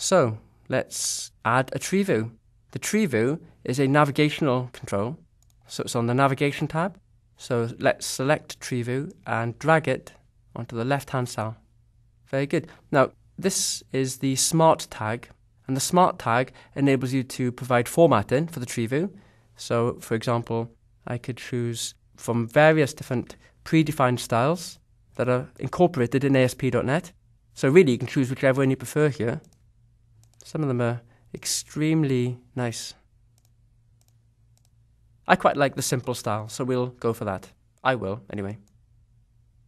So let's add a tree view. The tree view is a navigational control, so it's on the navigation tab. So let's select tree view and drag it onto the left-hand cell. Very good. Now, this is the smart tag, and the smart tag enables you to provide formatting for the tree view. So, for example, I could choose from various different predefined styles that are incorporated in ASP.NET. So really, you can choose whichever one you prefer here. Some of them are extremely nice. I quite like the simple style, so we'll go for that. I will, anyway.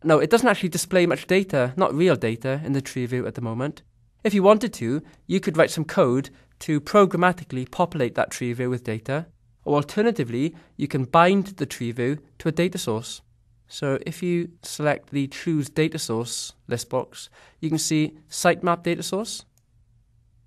No, it doesn't actually display much data, not real data, in the tree view at the moment. If you wanted to, you could write some code to programmatically populate that tree view with data, or alternatively, you can bind the tree view to a data source. So if you select the Choose Data Source list box, you can see Sitemap Data Source.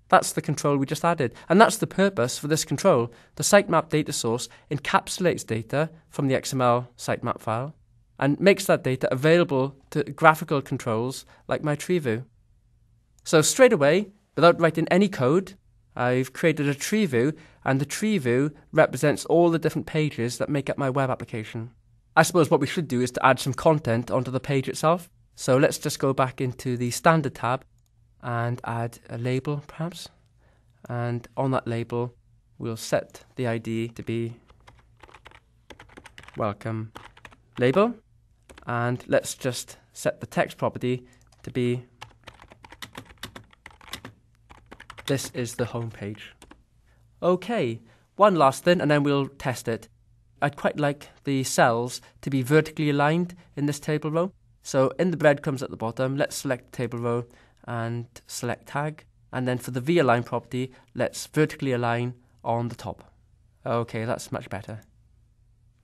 That's the control we just added, and that's the purpose for this control. The sitemap data source encapsulates data from the XML sitemap file and makes that data available to graphical controls like my tree view. So straight away, without writing any code, I've created a tree view, and the tree view represents all the different pages that make up my web application. I suppose what we should do is to add some content onto the page itself. So let's just go back into the Standard tab and add a label, perhaps. And on that label, we'll set the ID to be welcome label. And let's just set the text property to be this is the home page. Okay, one last thing and then we'll test it. I'd quite like the cells to be vertically aligned in this table row. So in the breadcrumbs at the bottom, let's select the table row and select tag, and then for the v-align property, let's vertically align on the top. Okay, that's much better.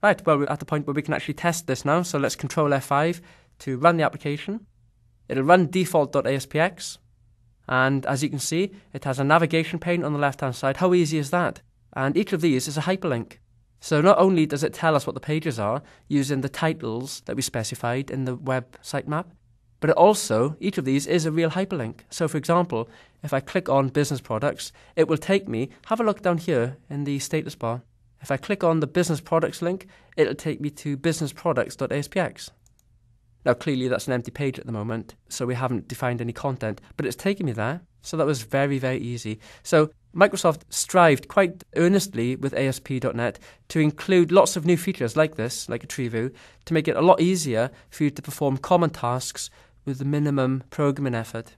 Right, well, we're at the point where we can actually test this now, so let's Control F5 to run the application. It'll run default.aspx, and as you can see, it has a navigation pane on the left-hand side. How easy is that? And each of these is a hyperlink. So not only does it tell us what the pages are using the titles that we specified in the web sitemap, but it also, each of these is a real hyperlink. So for example, if I click on business products, it will take me, have a look down here in the status bar. If I click on the business products link, it'll take me to businessproducts.aspx. Now clearly that's an empty page at the moment, so we haven't defined any content, but it's taken me there. So that was very, very easy. So Microsoft strived quite earnestly with ASP.NET to include lots of new features like this, like a tree view, to make it a lot easier for you to perform common tasks with the minimum programming effort.